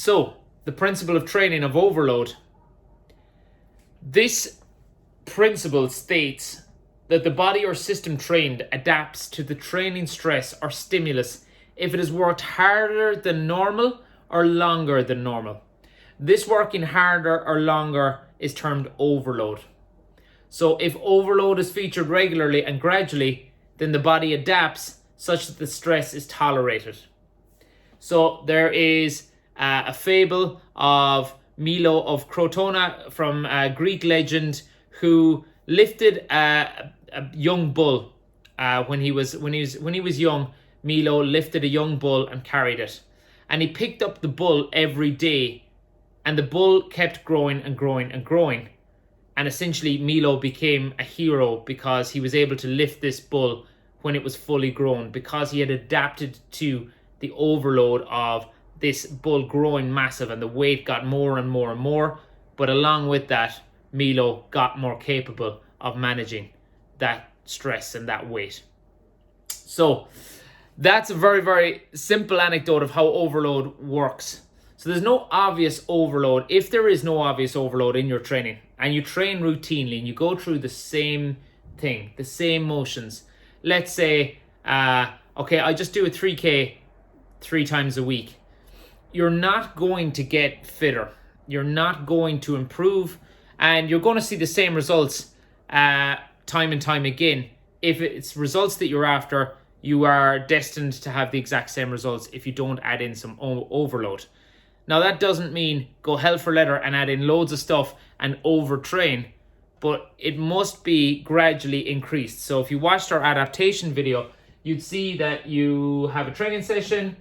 So, the principle of training of overload. This principle states that the body or system trained adapts to the training stress or stimulus if it has worked harder than normal or longer than normal. This working harder or longer is termed overload. So if overload is featured regularly and gradually, then the body adapts such that the stress is tolerated. So there is a fable of Milo of Crotona from a Greek legend who lifted a young bull when he was young. Milo lifted a young bull and carried it, and he picked up the bull every day, and the bull kept growing and growing and growing, and essentially Milo became a hero because he was able to lift this bull when it was fully grown, because he had adapted to the overload of this bull growing massive, and the weight got more and more and more. But along with that, Milo got more capable of managing that stress and that weight. So that's a very, very simple anecdote of how overload works. So there's no obvious overload. If there is no obvious overload in your training and you train routinely and you go through the same thing, the same motions, let's say, okay, I just do a 3K 3 times a week. You're not going to get fitter. You're not going to improve, and you're going to see the same results time and time again. If it's results that you're after, you are destined to have the exact same results if you don't add in some overload. Now, that doesn't mean go hell for leather and add in loads of stuff and overtrain, but it must be gradually increased. So if you watched our adaptation video, you'd see that you have a training session,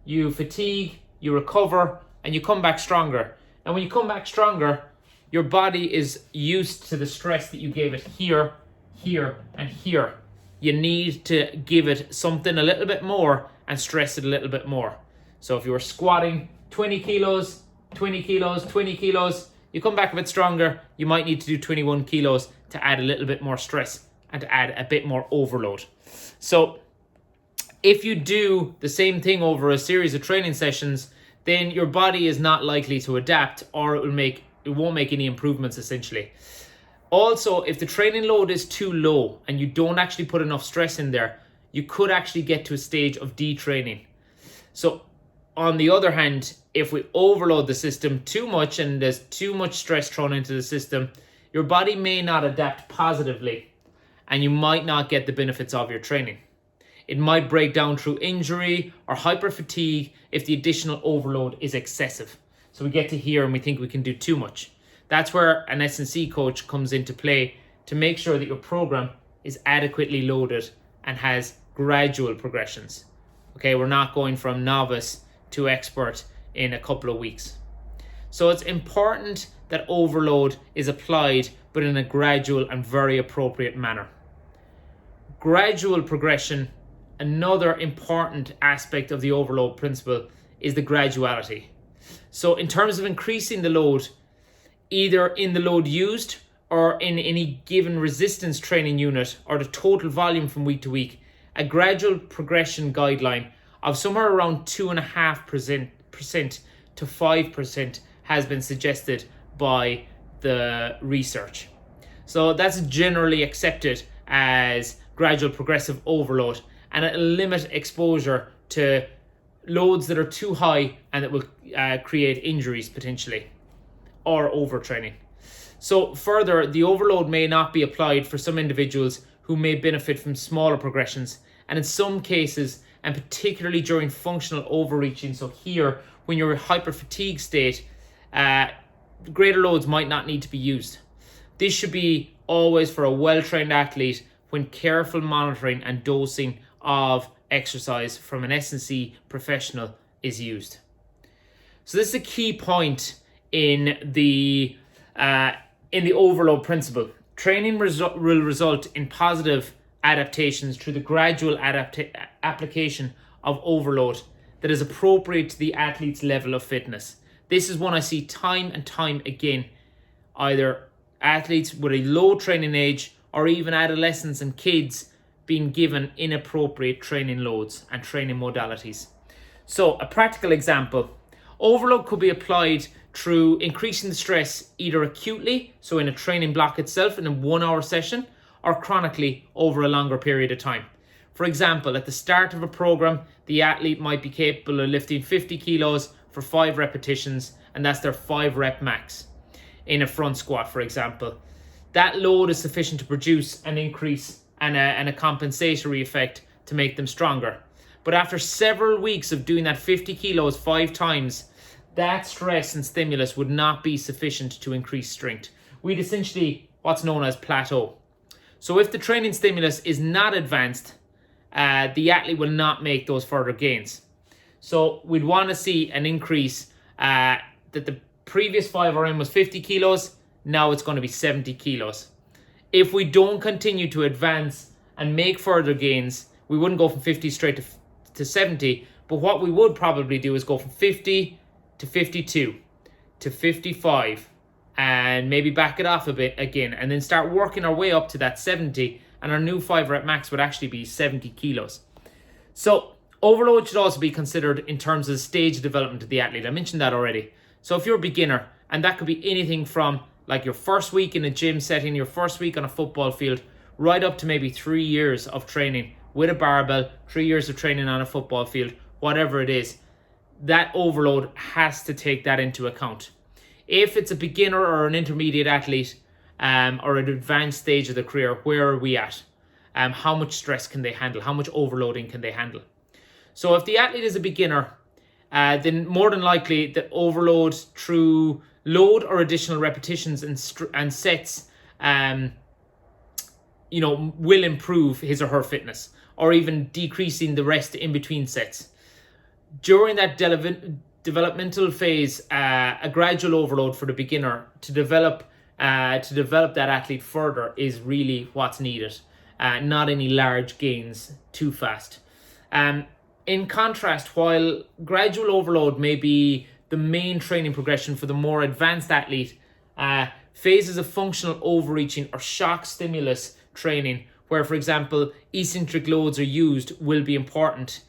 you fatigue, you recover, and you come back stronger. And when you come back stronger, your body is used to the stress that you gave it here, here, and here. You need to give it something a little bit more and stress it a little bit more. So if you were squatting 20 kilos, 20 kilos, 20 kilos, you come back a bit stronger, you might need to do 21 kilos to add a little bit more stress and to add a bit more overload. So if you do the same thing over a series of training sessions, then your body is not likely to adapt, or it won't make any improvements essentially. Also, if the training load is too low and you don't actually put enough stress in there, you could actually get to a stage of detraining. So on the other hand, if we overload the system too much and there's too much stress thrown into the system, your body may not adapt positively and you might not get the benefits of your training. It might break down through injury or hyperfatigue if the additional overload is excessive. So we get to here and we think we can do too much. That's where an S&C coach comes into play to make sure that your program is adequately loaded and has gradual progressions. Okay, we're not going from novice to expert in a couple of weeks. So it's important that overload is applied, but in a gradual and very appropriate manner. Gradual progression, another important aspect of the overload principle, is the graduality. So in terms of increasing the load, either in the load used or in any given resistance training unit or the total volume from week to week, a gradual progression guideline of somewhere around 2.5% to 5% has been suggested by the research. So that's generally accepted as gradual progressive overload, and it'll limit exposure to loads that are too high and that will create injuries potentially or overtraining. So further, the overload may not be applied for some individuals who may benefit from smaller progressions, and in some cases, and particularly during functional overreaching, so here when you're in hyperfatigue state, greater loads might not need to be used. This should be always for a well-trained athlete when careful monitoring and dosing of exercise from an S&C professional is used. So this is a key point in the overload principle. Training will result in positive adaptations through the gradual application of overload that is appropriate to the athlete's level of fitness. This is one I see time and time again, either athletes with a low training age or even adolescents and kids being given inappropriate training loads and training modalities. So a practical example, Overload could be applied through increasing the stress either acutely, so in a training block itself in a 1 hour session, or chronically over a longer period of time. For example, at the start of a program, the athlete might be capable of lifting 50 kilos for 5 repetitions, and that's their 5 rep max in a front squat, for example. That load is sufficient to produce an increase and a compensatory effect to make them stronger. But after several weeks of doing that 50 kilos 5 times, that stress and stimulus would not be sufficient to increase strength. We'd essentially what's known as plateau. So if the training stimulus is not advanced, the athlete will not make those further gains. So we'd want to see an increase that the previous 5RM was 50 kilos, now it's going to be 70 kilos. If we don't continue to advance and make further gains, we wouldn't go from 50 straight to 70, but what we would probably do is go from 50 to 52 to 55 and maybe back it off a bit again and then start working our way up to that 70, and our new 5 rep max would actually be 70 kilos. So overload should also be considered in terms of the stage of development of the athlete. I mentioned that already. So if you're a beginner, and that could be anything from like your first week in a gym setting, your first week on a football field, right up to maybe 3 years of training with a barbell, 3 years of training on a football field, whatever it is, that overload has to take that into account. If it's a beginner or an intermediate athlete, or an advanced stage of the career, where are we at? How much stress can they handle? How much overloading can they handle? So if the athlete is a beginner, then more than likely the overload through load or additional repetitions and sets, will improve his or her fitness, or even decreasing the rest in between sets. During that developmental phase, a gradual overload for the beginner to develop that athlete further is really what's needed. Not any large gains too fast. In contrast, while gradual overload may be the main training progression for the more advanced athlete, phases of functional overreaching or shock stimulus training, where, for example, eccentric loads are used, will be important.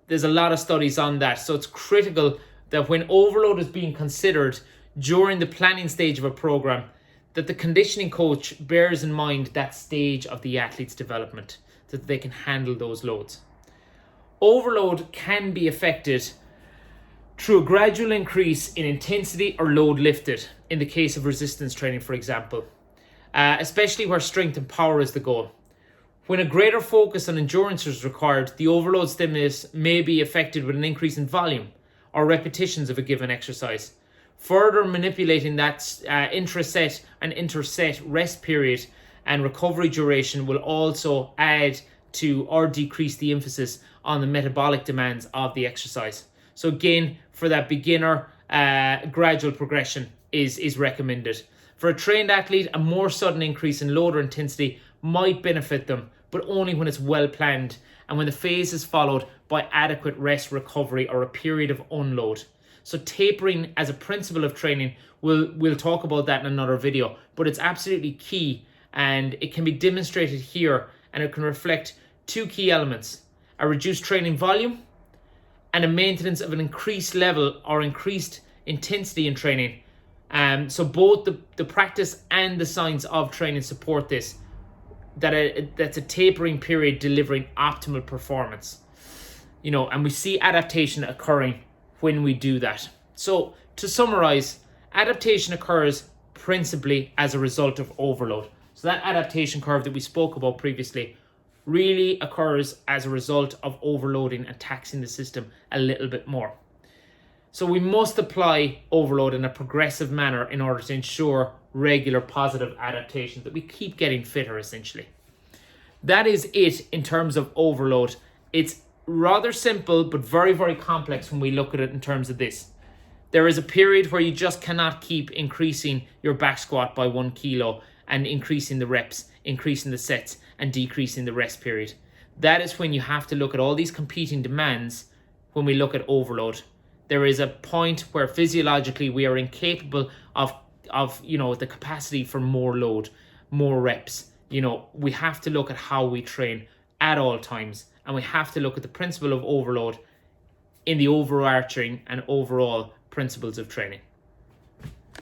There's a lot of studies on that. So it's critical that when overload is being considered during the planning stage of a program, that the conditioning coach bears in mind that stage of the athlete's development, that they can handle those loads. Overload can be affected through a gradual increase in intensity or load lifted, in the case of resistance training, for example, especially where strength and power is the goal. When a greater focus on endurance is required, the overload stimulus may be affected with an increase in volume or repetitions of a given exercise. Further manipulating that intraset and interset rest period and recovery duration will also add to or decrease the emphasis on the metabolic demands of the exercise. So again, for that beginner, gradual progression is recommended. For a trained athlete, a more sudden increase in load or intensity might benefit them, but only when it's well planned and when the phase is followed by adequate rest, recovery, or a period of unload. So tapering as a principle of training, we'll talk about that in another video, but it's absolutely key, and it can be demonstrated here, and it can reflect 2 key elements: a reduced training volume and a maintenance of an increased level or increased intensity in training. So both the practice and the science of training support this, that's a tapering period delivering optimal performance. And we see adaptation occurring when we do that. So to summarize, adaptation occurs principally as a result of overload. So that adaptation curve that we spoke about previously really occurs as a result of overloading and taxing the system a little bit more. So we must apply overload in a progressive manner in order to ensure regular positive adaptation, that we keep getting fitter essentially. That is it in terms of overload. It's rather simple, but very, very complex when we look at it in terms of this. There is a period where you just cannot keep increasing your back squat by 1 kilo and increasing the reps, increasing the sets, and decreasing the rest period. That is when you have to look at all these competing demands when we look at overload. There is a point where physiologically we are incapable of the capacity for more load, more reps. We have to look at how we train at all times, and we have to look at the principle of overload in the overarching and overall principles of training.